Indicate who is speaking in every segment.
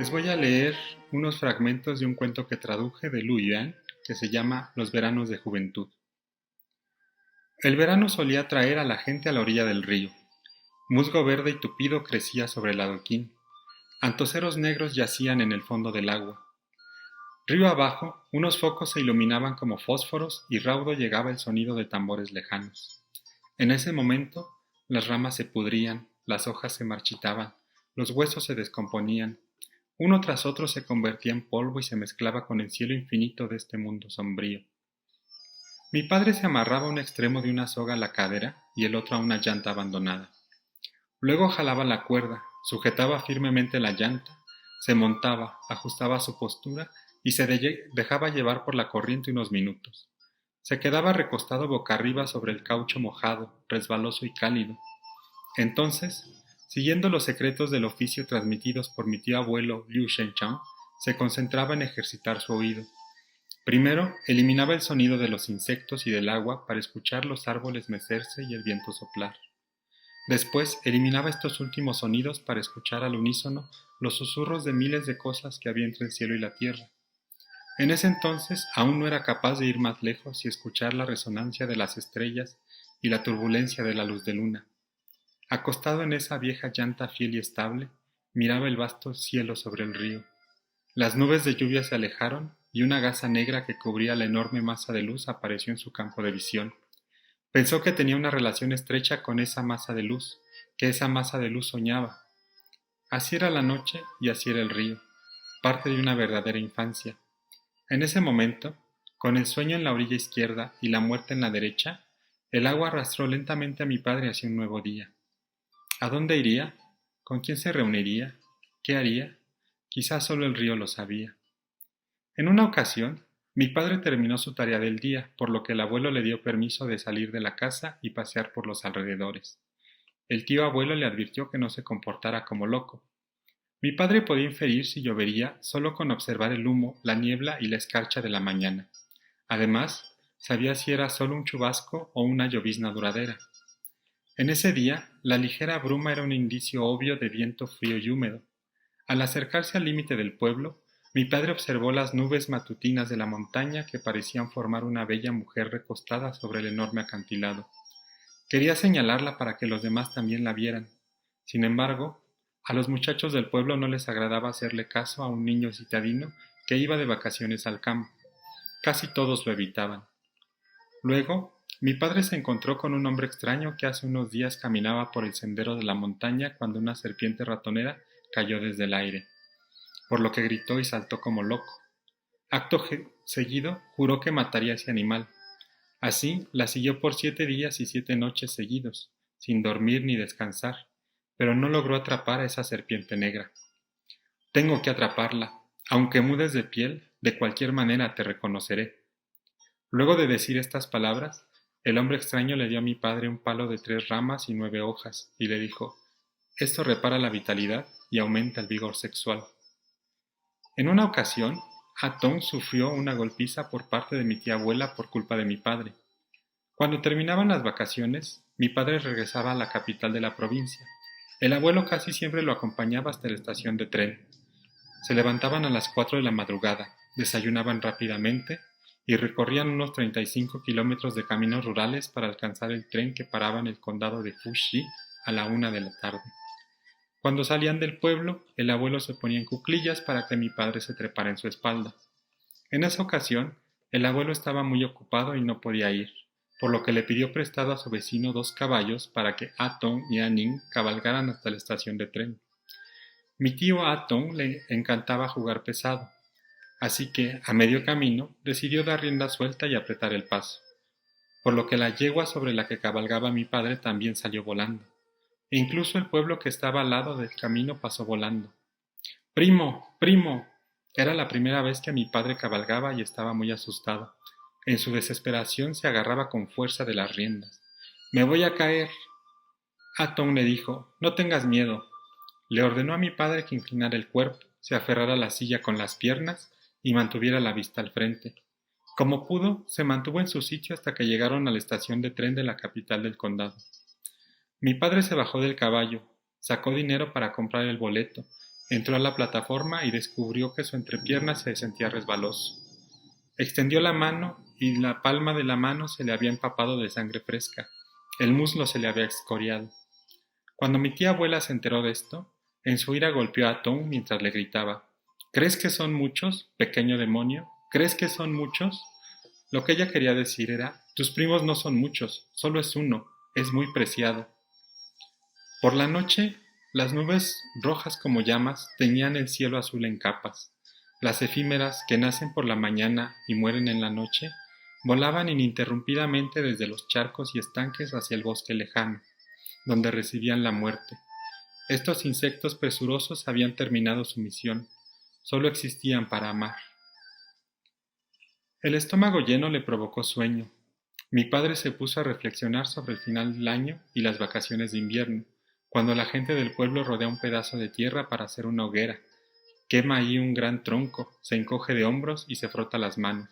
Speaker 1: Les voy a leer unos fragmentos de un cuento que traduje de Lu Yuan, que se llama Los veranos de juventud. El verano solía traer a la gente a la orilla del río. Musgo verde y tupido crecía sobre el adoquín. Antoceros negros yacían en el fondo del agua. Río abajo, unos focos se iluminaban como fósforos y raudo llegaba el sonido de tambores lejanos. En ese momento, las ramas se pudrían, las hojas se marchitaban, los huesos se descomponían. Uno tras otro se convertía en polvo y se mezclaba con el cielo infinito de este mundo sombrío. Mi padre se amarraba un extremo de una soga a la cadera y el otro a una llanta abandonada. Luego jalaba la cuerda, sujetaba firmemente la llanta, se montaba, ajustaba su postura y se dejaba llevar por la corriente unos minutos. Se quedaba recostado boca arriba sobre el caucho mojado, resbaloso y cálido. Entonces, siguiendo los secretos del oficio transmitidos por mi tío abuelo Liu Shenchang, se concentraba en ejercitar su oído. Primero, eliminaba el sonido de los insectos y del agua para escuchar los árboles mecerse y el viento soplar. Después, eliminaba estos últimos sonidos para escuchar al unísono los susurros de miles de cosas que había entre el cielo y la tierra. En ese entonces aún no era capaz de ir más lejos y escuchar la resonancia de las estrellas y la turbulencia de la luz de luna. Acostado en esa vieja llanta fiel y estable, miraba el vasto cielo sobre el río. Las nubes de lluvia se alejaron y una gasa negra que cubría la enorme masa de luz apareció en su campo de visión. Pensó que tenía una relación estrecha con esa masa de luz, que esa masa de luz soñaba. Así era la noche y así era el río, parte de una verdadera infancia. En ese momento, con el sueño en la orilla izquierda y la muerte en la derecha, el agua arrastró lentamente a mi padre hacia un nuevo día. ¿A dónde iría? ¿Con quién se reuniría? ¿Qué haría? Quizás solo el río lo sabía. En una ocasión, mi padre terminó su tarea del día, por lo que el abuelo le dio permiso de salir de la casa y pasear por los alrededores. El tío abuelo le advirtió que no se comportara como loco. Mi padre podía inferir si llovería solo con observar el humo, la niebla y la escarcha de la mañana. Además, sabía si era solo un chubasco o una llovizna duradera. En ese día, la ligera bruma era un indicio obvio de viento frío y húmedo. Al acercarse al límite del pueblo, mi padre observó las nubes matutinas de la montaña que parecían formar una bella mujer recostada sobre el enorme acantilado. Quería señalarla para que los demás también la vieran. Sin embargo, a los muchachos del pueblo no les agradaba hacerle caso a un niño citadino que iba de vacaciones al campo. Casi todos lo evitaban. Luego, mi padre se encontró con un hombre extraño que hace unos días caminaba por el sendero de la montaña cuando una serpiente ratonera cayó desde el aire, por lo que gritó y saltó como loco. Acto seguido, juró que mataría a ese animal. Así, la siguió por 7 días y 7 noches seguidos, sin dormir ni descansar, pero no logró atrapar a esa serpiente negra. Tengo que atraparla. Aunque mudes de piel, de cualquier manera te reconoceré. Luego de decir estas palabras, el hombre extraño le dio a mi padre un palo de 3 ramas y 9 hojas, y le dijo: esto repara la vitalidad y aumenta el vigor sexual. En una ocasión, Atón sufrió una golpiza por parte de mi tía abuela por culpa de mi padre. Cuando terminaban las vacaciones, mi padre regresaba a la capital de la provincia. El abuelo casi siempre lo acompañaba hasta la estación de tren. Se levantaban a las 4 de la madrugada, desayunaban rápidamente y recorrían unos 35 kilómetros de caminos rurales para alcanzar el tren que paraba en el condado de Fuxi a la 1 de la tarde. Cuando salían del pueblo, el abuelo se ponía en cuclillas para que mi padre se trepara en su espalda. En esa ocasión, el abuelo estaba muy ocupado y no podía ir, por lo que le pidió prestado a su vecino 2 caballos para que Atong y Aning cabalgaran hasta la estación de tren. Mi tío Atong le encantaba jugar pesado, así que, a medio camino, decidió dar rienda suelta y apretar el paso, por lo que la yegua sobre la que cabalgaba mi padre también salió volando, e incluso el pueblo que estaba al lado del camino pasó volando. ¡Primo! ¡Primo! Era la primera vez que mi padre cabalgaba y estaba muy asustado. En su desesperación se agarraba con fuerza de las riendas. ¡Me voy a caer! Atón le dijo: no tengas miedo. Le ordenó a mi padre que inclinara el cuerpo, se aferrara a la silla con las piernas y mantuviera la vista al frente. Como pudo, se mantuvo en su sitio hasta que llegaron a la estación de tren de la capital del condado. Mi padre se bajó del caballo, sacó dinero para comprar el boleto Entró a la plataforma y descubrió que su entrepierna se sentía resbaloso. Extendió la mano y la palma de la mano se le había empapado de sangre fresca. El muslo se le había excoriado. Cuando mi tía abuela se enteró de esto, en su ira golpeó a Tom mientras le gritaba: ¿Crees que son muchos, pequeño demonio? ¿Crees que son muchos? Lo que ella quería decir era: tus primos no son muchos, solo es uno, es muy preciado. Por la noche, las nubes rojas como llamas teñían el cielo azul en capas. Las efímeras, que nacen por la mañana y mueren en la noche, volaban ininterrumpidamente desde los charcos y estanques hacia el bosque lejano, donde recibían la muerte. Estos insectos presurosos habían terminado su misión, solo existían para amar. El estómago lleno le provocó sueño. Mi padre se puso a reflexionar sobre el final del año y las vacaciones de invierno, cuando la gente del pueblo rodea un pedazo de tierra para hacer una hoguera. Quema ahí un gran tronco, se encoge de hombros y se frota las manos.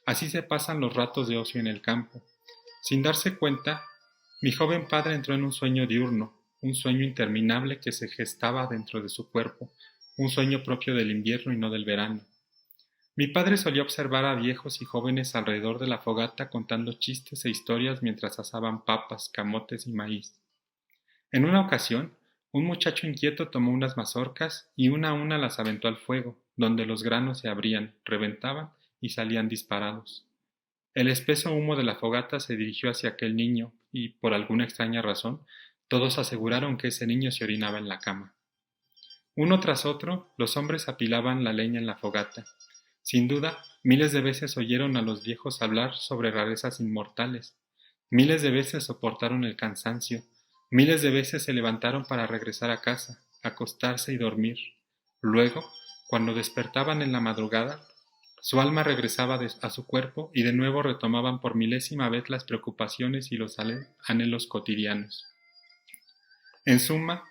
Speaker 1: Así se pasan los ratos de ocio en el campo. Sin darse cuenta, mi joven padre entró en un sueño diurno, un sueño interminable que se gestaba dentro de su cuerpo, un sueño propio del invierno y no del verano. Mi padre solía observar a viejos y jóvenes alrededor de la fogata contando chistes e historias mientras asaban papas, camotes y maíz. En una ocasión, un muchacho inquieto tomó unas mazorcas y una a una las aventó al fuego, donde los granos se abrían, reventaban y salían disparados. El espeso humo de la fogata se dirigió hacia aquel niño y, por alguna extraña razón, todos aseguraron que ese niño se orinaba en la cama. Uno tras otro, los hombres apilaban la leña en la fogata. Sin duda, miles de veces oyeron a los viejos hablar sobre rarezas inmortales. Miles de veces soportaron el cansancio. Miles de veces se levantaron para regresar a casa, acostarse y dormir. Luego, cuando despertaban en la madrugada, su alma regresaba a su cuerpo y de nuevo retomaban por milésima vez las preocupaciones y los anhelos cotidianos. En suma,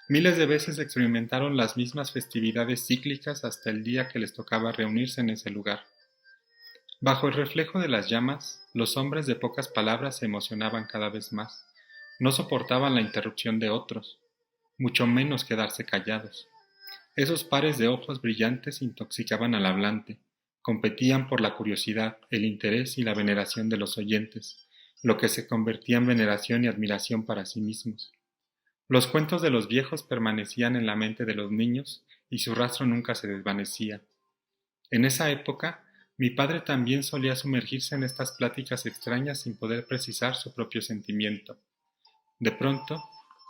Speaker 1: miles de veces experimentaron las mismas festividades cíclicas hasta el día que les tocaba reunirse en ese lugar. Bajo el reflejo de las llamas, los hombres de pocas palabras se emocionaban cada vez más. No soportaban la interrupción de otros, mucho menos quedarse callados. Esos pares de ojos brillantes intoxicaban al hablante, competían por la curiosidad, el interés y la veneración de los oyentes, lo que se convertía en veneración y admiración para sí mismos. Los cuentos de los viejos permanecían en la mente de los niños y su rastro nunca se desvanecía. En esa época, mi padre también solía sumergirse en estas pláticas extrañas sin poder precisar su propio sentimiento. De pronto,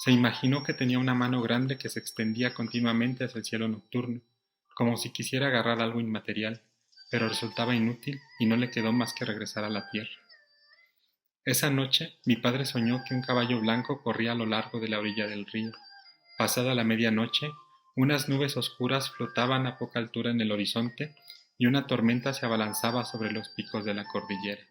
Speaker 1: se imaginó que tenía una mano grande que se extendía continuamente hacia el cielo nocturno, como si quisiera agarrar algo inmaterial, pero resultaba inútil y no le quedó más que regresar a la tierra. Esa noche, mi padre soñó que un caballo blanco corría a lo largo de la orilla del río. Pasada la medianoche, unas nubes oscuras flotaban a poca altura en el horizonte y una tormenta se abalanzaba sobre los picos de la cordillera.